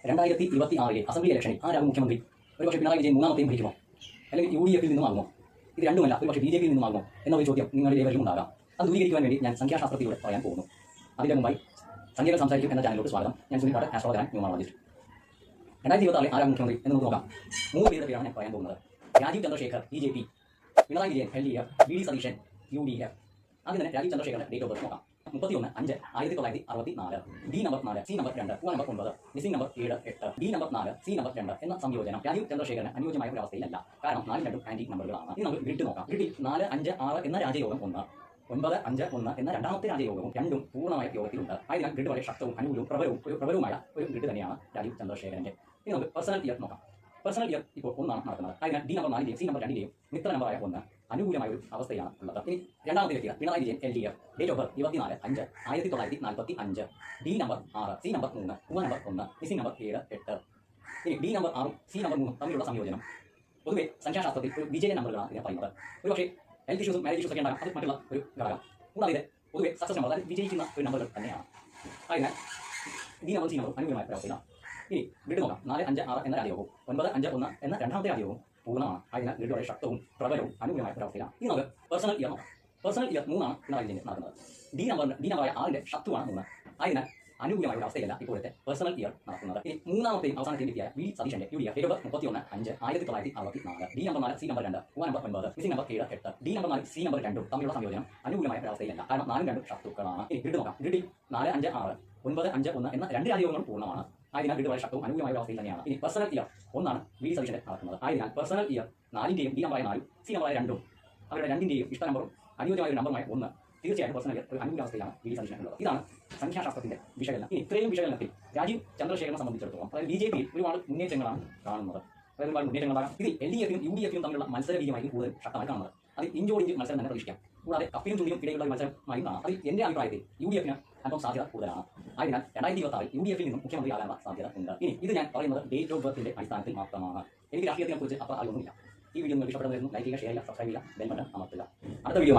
2026 assembly ഇലക്ഷനിൽ ആരാകും മുഖ്യമന്ത്രി? ഒരുപക്ഷെ പിണറായി വിജയൻ മൂന്നാമത്തെയും ഭരിക്കുമോ? അല്ലെങ്കിൽ UDF-ൽ നിന്നുമാകുമോ? ഇത് രണ്ടുമല്ല, ഒരുപക്ഷെ BJP-യിൽ നിന്നുമാകുമോ എന്നൊരു ചോദ്യം നിങ്ങളിൽ ഏവരിലും ഉണ്ടാകാം. അത് ദൂരീകരിക്കുവാൻ വേണ്ടി ഞാൻ സംഖ്യാശാസ്ത്രത്തിലൂടെ പറയാൻ പോകുന്നു. അതിന്റെ മുമ്പായി സംഖ്യകൾ സംസാരിക്കും എന്ന ചാനലിലോട്ട് സ്വാഗതം. ഞാൻ സുനിൽ പാട്ട്, ആസ്ട്രോളജൻ, ന്യൂമറോളജിസ്റ്റ്. 2026 ആരാകും മുഖ്യമന്ത്രി എന്ന് നമുക്ക് നോക്കാം. 3 പേരുടെ പേരാണ് ഞാൻ പറയാൻ പോകുന്നത്. Rajeev Chandrasekhar BJP, Pinarayi Vijayan LDF, VD Satheesan UDF. ആദ്യം തന്നെ രാജീവ് ചന്ദ്രശേഖറിന്റെ ഡേറ്റ് ഓഫ് ബർത്ത് നോക്കാം. 31/5/1964. D number 4, C number 2, O number 9, missing number 7, 8, D number 4, C number 2 എന്ന സംയോജനം രാജീവ് ചന്ദ്രശേഖരന് അനുയോജ്യമായ ഒരു അവസ്ഥയിലല്ല. കാരണം 4 രണ്ടും ആന്റി നമ്പറുകളാണ്. ഇനി നമുക്ക് ഗ്രിഡ് നോക്കാം. ഗ്രിഡിൽ 4, 5, 6 എന്ന രാജയോഗം 1, 9, 5, 1 എന്ന രണ്ടാമത്തെ രാജയോഗവും രണ്ടും പൂർണ്ണമായ യോഗത്തിലുണ്ട്. ആയതിനാൽ ഗ്രിഡ് വളരെ ശക്തവും അനുകൂലവും പ്രബലവുമായ ഒരു ഗ്രിഡ് തന്നെയാണ് രാജീവ് ചന്ദ്രശേഖരന്റെ. ഇനി നമുക്ക് പേഴ്സണൽ ഇയർ നോക്കാം. പേഴ്സണൽ ഇയർ ഇപ്പോൾ 1 ആണ് നടക്കുന്നത്. ആയതിനാൽ D നമ്പർ 4ന്റെയും C നമ്പർ 2ന്റെയും മിത്ര നമ്പറായ 1 അനുകൂലമായ ഒരു അവസ്ഥയാണ് ഉള്ളത്. ഇനി രണ്ടാമത്തെ വ്യക്തി Pinarayi Vijayan LDF, date of birth 24/5/1945, D number 6, C number 3, O number 1, missing number 7, 8. ഇനി D നമ്പർ 6ഉം C നമ്പർ 3ഉം തമ്മിലുള്ള സംയോജനം പൊതുവെ സംഖ്യാശാസ്ത്രത്തിൽ ഒരു വിജയ നമ്പറുകളാണ് ഇതിനെ പറയുന്നത്. ഒരുപക്ഷെ ഹെൽത്ത് ഇഷ്യൂസും മാരേജ് ഇഷ്യൂസ് ഒക്കെ ഉണ്ടാകും, അത് മറ്റുള്ള ഒരു ഘടകം. കൂടാതെ ഇത് പൊതുവെ സക്സസ് നമ്പർ, അതായത് വിജയിക്കുന്ന ഒരു നമ്പറുകൾ തന്നെയാണ്. ആയതിനാൽ D നമ്പർ C നമ്പറും അനുകൂലമായ അവസ്ഥയിലാണ്. ഇനി ഗ്രിഡ് നോക്കാം. 4, 5, 6 എന്ന രാജയോഗവും 9, 5, 1 എന്ന രണ്ടാമത്തെ രാജയോഗവും പൂർണ്ണമാണ്. ആയതിനാൽ ഗ്രിഡ് വളരെ ശക്തവും പ്രബലവും അനുകൂലമായ ഒരു അവസ്ഥയിലാണ്. ഇനി നമുക്ക് പേഴ്സണൽ ഇയർ നോക്കാം. പേഴ്സണൽ ഇയർ 3 ആണ് പിണറായി വിജയൻ നടക്കുന്നത്. D നമ്പറായ 6ന്റെ ശത്രുവാണ് 3. ആയതിനാൽ അനുകൂലമായ ഒരു അവസ്ഥയല്ല ഇപ്പോഴത്തെ പേഴ്സണൽ ഇയർ നടക്കുന്നത്. ഇനി മൂന്നാമത്തെയും അവസാനത്തെയും വ്യക്തിയായ VD സതീശന്റെ UDF, date of birth 31/5/1964, D number 4, C number 2, O number 9, missing number 7, 8. D number 4, C number 2 തമ്മിലുള്ള സംയോജനം അനുകൂലമായ ഒരു അവസ്ഥയിലല്ല. കാരണം 4 രണ്ടും ശത്രുക്കളാണ്. ഇനി ഗ്രിഡ് നോക്കാം. ഗ്രിഡിൽ 4, 5, 6, 9, 5, 1 എന്ന രണ്ട് രാജയോഗങ്ങളും പൂർണ്ണമാണ്. ആയതിനാൽ ഗ്രിഡ് വളരെ ശക്തവും അനുകൂലമായ ഒരു അവസ്ഥയിൽ തന്നെയാണ്. ഇനി പേഴ്സണൽ ഇയർ 1 ആണ് VD സതീശന്റെ നടക്കുന്നത്. ആയതിനാൽ പേഴ്സണൽ ഇയർ 4ന്റെയും D നമ്പറായ 4, C നമ്പറായ 2 അവരുടെ രണ്ടിന്റെയും ഇഷ്ട നമ്പറും അനുയോജ്യമായ ഒരു നമ്പറുമായ 1 തീർച്ചയായും പേഴ്സണൽ ഇയർ ഒരു അനുകൂല അവസ്ഥയിലാണ് VD സതീശനുള്ളത്. ഇതാണ് സംഖ്യാശാസ്ത്രത്തിന്റെ വിശകലനം. ഇനി ഇത്രയും വിശകലനത്തിൽ രാജീവ് ചന്ദ്രശേഖരനെ സംബന്ധിച്ചിടത്തോളം അതായത് BJP-യിൽ ഒരുപാട് മുന്നേറ്റങ്ങളാണ് കാണുന്നത്. അതായത് ഒരുപാട് മുന്നേറ്റങ്ങളാകാം. ഇതിൽ LDF-നും UDF-നും തമ്മിലുള്ള മത്സര ബീജമായിരിക്കും കൂടുതൽ ശക്തമായി കാണുന്നത്. അത് ഇഞ്ചോടിഞ്ച് മത്സരം തന്നെ പ്രതീക്ഷിക്കാം. കൂടാതെ കപ്പിനും ചുണ്ടിയും ഇടയിലുള്ള മത്സരമായി കാണാം. അതിൽ എന്റെ അഭിപ്രായത്തിൽ UDF-ന് അല്പം സാധ്യത കൂടുതലാണ്. ആയതിനാൽ 2026 UDF-ൽ നിന്നും മുഖ്യമന്ത്രി ആകാനുള്ള സാധ്യത ഉണ്ട്. ഇനി ഇത് ഞാൻ പറയുന്നത് ഡേറ്റ് ഓഫ് ബർത്തിന്റെ അടിസ്ഥാനത്തിൽ മാത്രമാണ്. എനിക്ക് രാഷ്ട്രീയത്തെ കുറിച്ച് അത്ര അറിവൊന്നുമില്ല. ഈ വീഡിയോ നിങ്ങൾക്ക് ഇഷ്ടപ്പെടുന്നതായിരുന്നു. ലൈക്ക് ചെയ്യുക, ഷെയർ ചെയ്യുക, സബ്സ്ക്രൈബ് ചെയ്യുക, ബെൽ ബട്ടൺ അമർത്തുക. അടുത്ത വീഡിയോ